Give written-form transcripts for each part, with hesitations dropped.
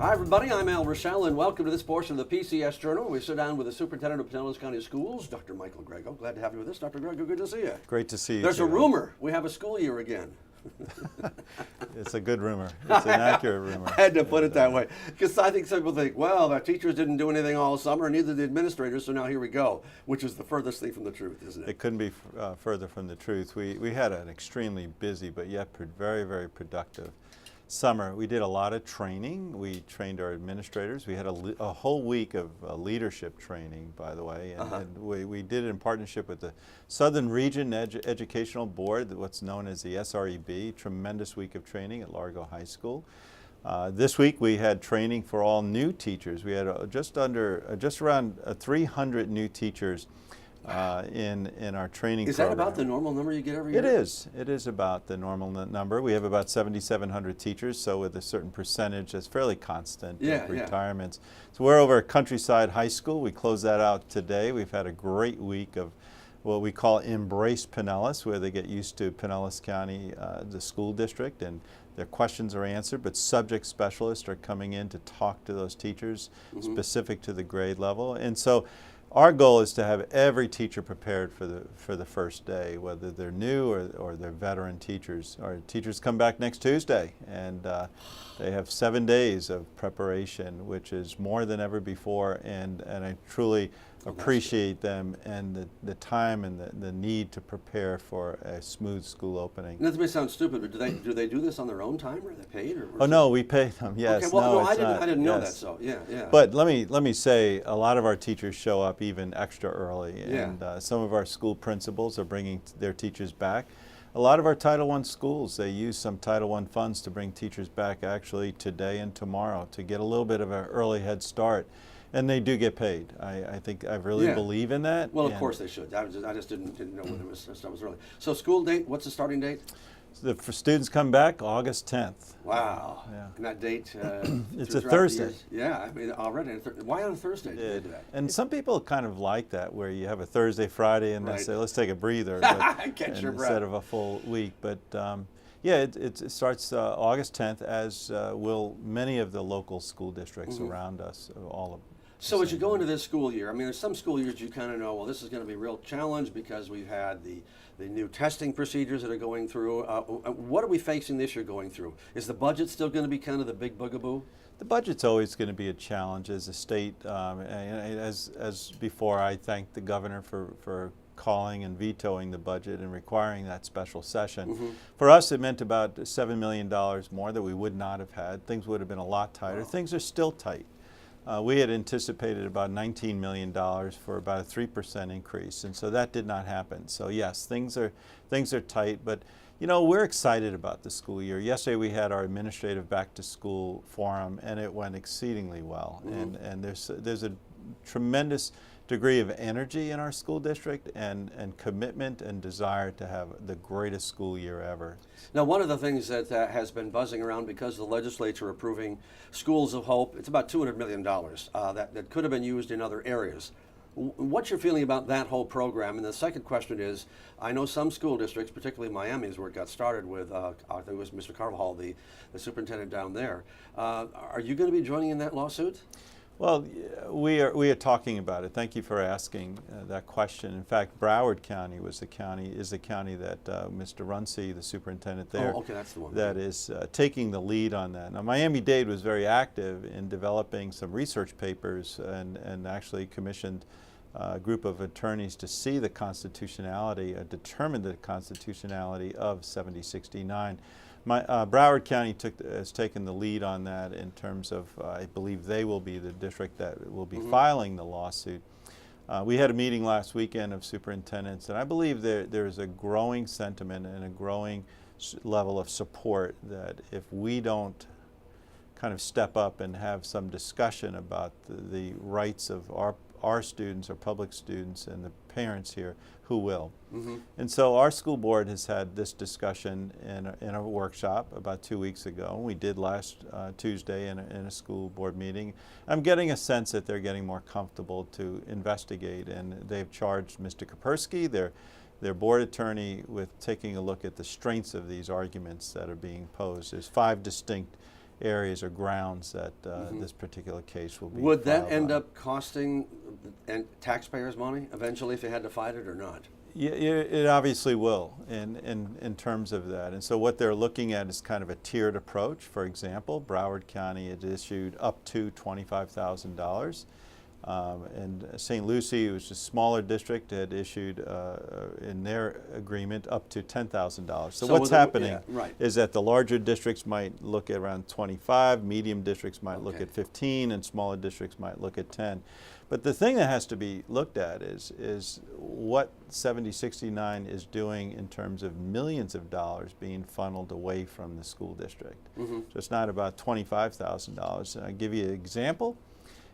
Hi everybody, I'm Ruechel and welcome to this portion of the PCS Journal. We sit down with the Superintendent of Pinellas County Schools, Dr. Michael Grego. Glad to have you with us, Dr. Grego. Good to see you. Great to see you. There's a rumor we have a school year again. It's a good rumor. It's an accurate rumor. I had to put it that way because I think some people think, well, our teachers didn't do anything all summer, neither did the administrators, so now here we go, which is the furthest thing from the truth, isn't it? It couldn't be further from the truth. We had an extremely busy but yet very, very productive summer. We did a lot of training. We trained our administrators. We had a whole week of leadership training, by the way, and we did it in partnership with the Southern Region Educational Board, what's known as the SREB. Tremendous week of training at Largo High School. This week we had training for all new teachers. We had just around 300 new teachers in our training program. Is that about the normal number you get every year? It is. It is about the normal number. We have about 7,700 teachers, so with a certain percentage that's fairly constant retirements. So we're over at Countryside High School. We closed that out today. We've had a great week of what we call Embrace Pinellas, where they get used to Pinellas County, the school district, and their questions are answered, but subject specialists are coming in to talk to those teachers specific to the grade level. And so our goal is to have every teacher prepared for the first day, whether they're new or they're veteran teachers. Our teachers come back next Tuesday, and they have 7 days of preparation, which is more than ever before, and I truly appreciate them and the time and the need to prepare for a smooth school opening. That may sound stupid, but do they do this on their own time, or are they paid? Or oh no, we pay them. Yes. Okay, well, no, I didn't know that. So yeah. But let me say, a lot of our teachers show up even extra early, and some of our school principals are bringing their teachers back. A lot of our Title I schools, they use some Title I funds to bring teachers back actually today and tomorrow to get a little bit of an early head start. And they do get paid. I think I really believe in that. Well, of course they should. I just didn't know whether it was early. So school date, what's the starting date? So for students come back August 10th. Wow. Yeah. And that date? It's a Thursday. Yeah, I mean already. Why on a Thursday do they do that? And some people kind of like that, where you have a Thursday, Friday, and they say, let's take a breather. Catch your breath. Instead of a full week. But yeah, it starts August 10th, as will many of the local school districts around us, all of them. So as you go into this school year, I mean, there's some school years you kind of know, well, this is going to be a real challenge because we've had the new testing procedures that are going through. What are we facing this year going through? Is the budget still going to be kind of the big bugaboo? The budget's always going to be a challenge as a state. As before, I thank the governor for calling and vetoing the budget and requiring that special session. For us, it meant about $7 million more that we would not have had. Things would have been a lot tighter. Things are still tight. We had anticipated about $19 million for about a 3% increase, and so that did not happen. So yes, things are tight, but you know, we're excited about the school year. Yesterday we had our administrative back to school forum, and it went exceedingly well. And there's a tremendous degree of energy in our school district and commitment and desire to have the greatest school year ever. Now, one of the things that has been buzzing around because the legislature approving Schools of Hope, it's about $200 million that could have been used in other areas. What's your feeling about that whole program? And the second question is, I know some school districts, particularly Miami's where it got started with, I think it was Mr. Carvajal, the superintendent down there. Are you going to be joining in that lawsuit? Well, we are talking about it. Thank you for asking that question. In fact, Broward County is the county that Mr. Runcie, the superintendent there, that's the one. that is taking the lead on that. Now, Miami-Dade was very active in developing some research papers and actually commissioned a group of attorneys to see the constitutionality, determine the constitutionality of 7069. Broward County has taken the lead on that in terms of, I believe they will be the district that will be filing the lawsuit. We had a meeting last weekend of superintendents, and I believe there is a growing sentiment and a growing level of support that if we don't kind of step up and have some discussion about the rights of our students, our public students, and the parents here, who will. And so our school board has had this discussion in a workshop about 2 weeks ago. We did last Tuesday in a school board meeting. I'm getting a sense that they're getting more comfortable to investigate, and they've charged Mr. Kapersky, their board attorney, with taking a look at the strengths of these arguments that are being posed. There's 5 distinct areas or grounds that this particular case will be Would that filed end on. up costing taxpayers money eventually if they had to fight it or not? Yeah, it obviously will in terms of that. And so what they're looking at is kind of a tiered approach. For example, Broward County had issued up to $25,000. And St. Lucie, which is a smaller district, had issued in their agreement up to $10,000. So what's happening is that the larger districts might look at around 25, medium districts might look at 15, and smaller districts might look at 10. But the thing that has to be looked at is what 7069 is doing in terms of millions of dollars being funneled away from the school district. So it's not about $25,000. And I'll give you an example.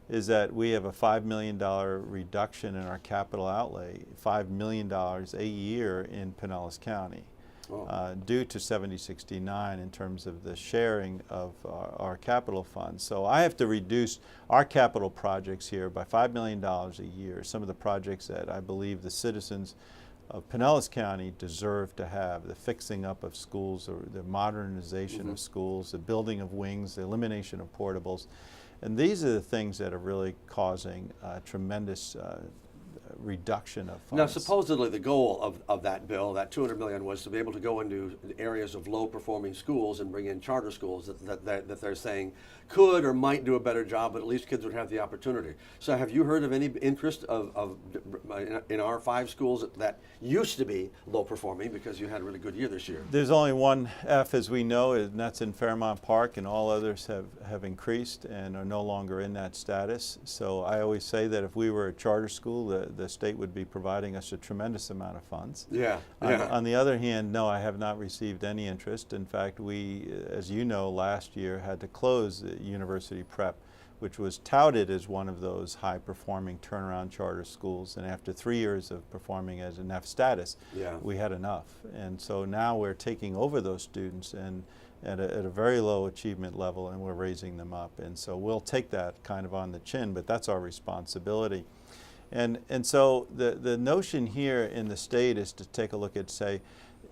Is that we have a $5 million reduction in our capital outlay, $5 million a year in Pinellas County, due to 7069 in terms of the sharing of our capital funds. So I have to reduce our capital projects here by $5 million a year, some of the projects that I believe the citizens of Pinellas County deserve to have, the fixing up of schools, or the modernization of schools, the building of wings, the elimination of portables. And these are the things that are really causing tremendous reduction of funds. Now, supposedly the goal of that bill, that $200 million, was to be able to go into areas of low-performing schools and bring in charter schools that they're saying could or might do a better job, but at least kids would have the opportunity. So have you heard of any interest in our 5 schools that used to be low-performing, because you had a really good year this year? There's only one F, as we know, and that's in Fairmount Park, and all others have increased and are no longer in that status. So I always say that if we were a charter school, the state would be providing us a tremendous amount of funds. On the other hand, no, I have not received any interest. In fact, we, as you know, last year had to close University Prep, which was touted as one of those high-performing turnaround charter schools. And after 3 years of performing as an F status, we had enough. And so now we're taking over those students and at a very low achievement level, and we're raising them up. And so we'll take that kind of on the chin, but that's our responsibility. And so the notion here in the state is to take a look at, say,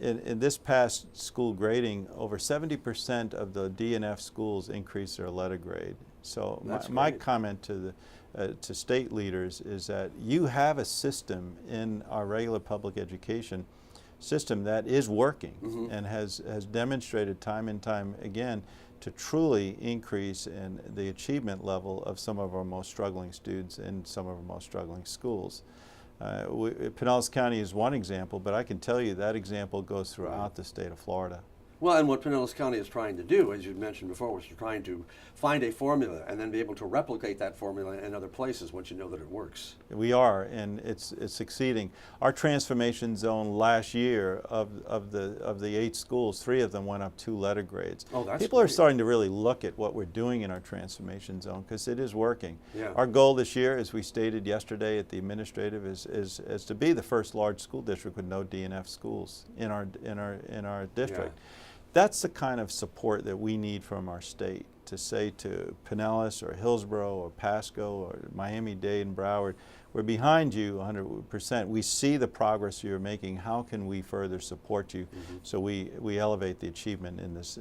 in this past school grading, over 70% of the D and F schools increased their letter grade. So my comment to state leaders is that you have a system in our regular public education system that is working and has demonstrated time and time again to truly increase in the achievement level of some of our most struggling students in some of our most struggling schools. Pinellas County is one example, but I can tell you that example goes throughout the state of Florida. Well, and what Pinellas County is trying to do, as you mentioned before, was trying to find a formula and then be able to replicate that formula in other places once you know that it works. We are, and it's succeeding. Our transformation zone last year of the 8 schools, 3 of them went up 2 letter grades. Oh, that's People great. are starting to really look at what we're doing in our transformation zone, because it is working. Yeah. Our goal this year, as we stated yesterday at the administrative, is to be the first large school district with no D and F schools in our district. That's the kind of support that we need from our state, to say to Pinellas or Hillsborough or Pasco or Miami-Dade and Broward, we're behind you 100%. We see the progress you're making. How can we further support you so we elevate the achievement in this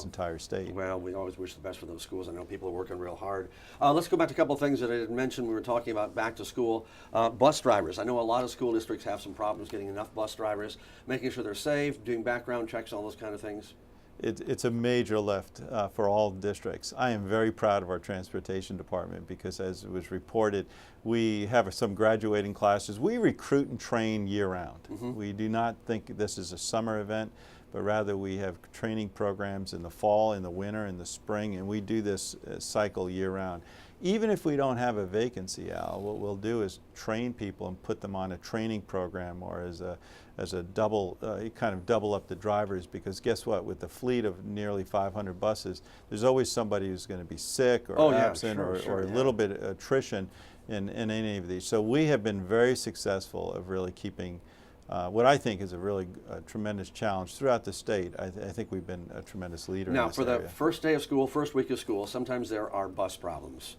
entire state? Well, we always wish the best for those schools. I know people are working real hard. Let's go back to a couple of things that I didn't mention. We were talking about back to school. Bus drivers. I know a lot of school districts have some problems getting enough bus drivers, making sure they're safe, doing background checks, all those kind of things. It's a major lift for all districts. I am very proud of our transportation department, because as it was reported, we have some graduating classes. We recruit and train year-round. We do not think this is a summer event, but rather we have training programs in the fall, in the winter, in the spring, and we do this cycle year-round. Even if we don't have a vacancy, Al, what we'll do is train people and put them on a training program, or as a double, kind of double up the drivers, because guess what? With the fleet of nearly 500 buses, there's always somebody who's going to be sick or absent or a little bit of attrition in any of these. So we have been very successful of really keeping what I think is a really tremendous challenge throughout the state. I think we've been a tremendous leader in this area. Now, for the first day of school, first week of school, sometimes there are bus problems.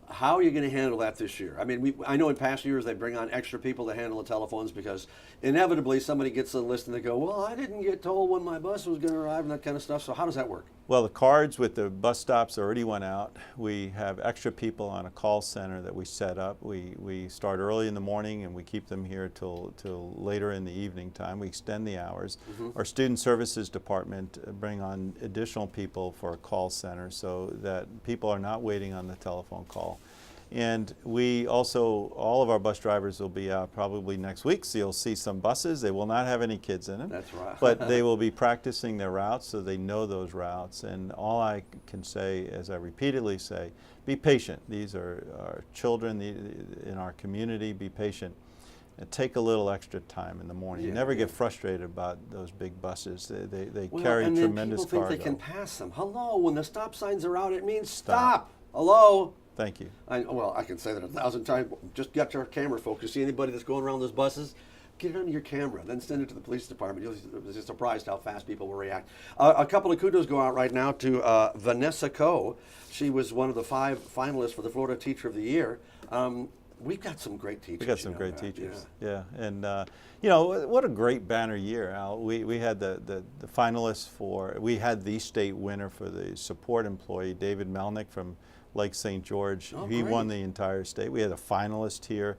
How are you going to handle that this year? I mean, I know in past years they bring on extra people to handle the telephones because inevitably somebody gets a list and they go, well, I didn't get told when my bus was going to arrive and that kind of stuff. So how does that work? Well, the cards with the bus stops already went out. We have extra people on a call center that we set up. We start early in the morning and we keep them here till later in the evening time. We extend the hours. Our student services department bring on additional people for a call center so that people are not waiting on the telephone call. And we also, all of our bus drivers will be out probably next week, so you'll see some buses. They will not have any kids in them. That's right. But they will be practicing their routes so they know those routes. And all I can say, as I repeatedly say, be patient. These are our children in our community. Be patient. And take a little extra time in the morning. You never get frustrated about those big buses. They carry and tremendous people cargo. think they can pass them. Hello, when the stop signs are out, it means stop. Hello. Thank you. Well, I can say that 1,000 times. Just get your camera folks. You see anybody that's going around those buses, get it on your camera, then send it to the police department. You'll be surprised how fast people will react. A couple of kudos go out right now to Vanessa Coe. She was one of the 5 finalists for the Florida Teacher of the Year. We've got some great teachers. We got some great teachers. Yeah. And you know, what a great banner year, Al. We had the finalists for, we had the state winner for the support employee, David Melnick from Lake St. George. He won the entire state. We had a finalist here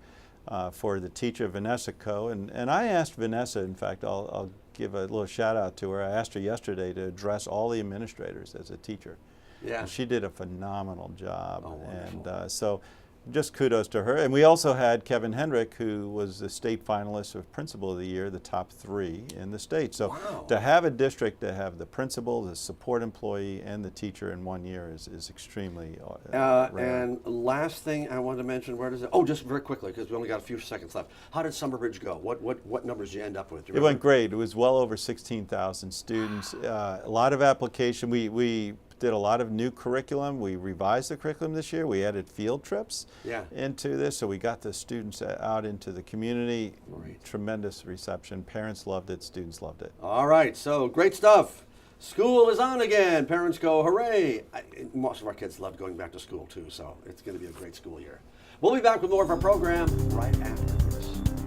for the teacher, Vanessa Coe. And I asked Vanessa, in fact, I'll give a little shout out to her. I asked her yesterday to address all the administrators as a teacher. Yeah. And she did a phenomenal job. Oh, wonderful. And so just kudos to her. And we also had Kevin Hendrick, who was the state finalist of Principal of the Year, the top 3 in the state. So to have a district to have the principal, the support employee, and the teacher in one year is extremely rare. And last thing I wanted to mention, where does it? Oh, just very quickly, because we only got a few seconds left. How did Summer Bridge go? What numbers did you end up with? It went great. It was well over 16,000 students. A lot of application. We did a lot of new curriculum. We revised the curriculum this year. We added field trips into this, so we got the students out into the community. Tremendous reception. Parents loved it. Students loved it. All right, so great stuff. School is on again. Parents go, hooray. Most of our kids love going back to school too, so it's going to be a great school year. We'll be back with more of our program right after this.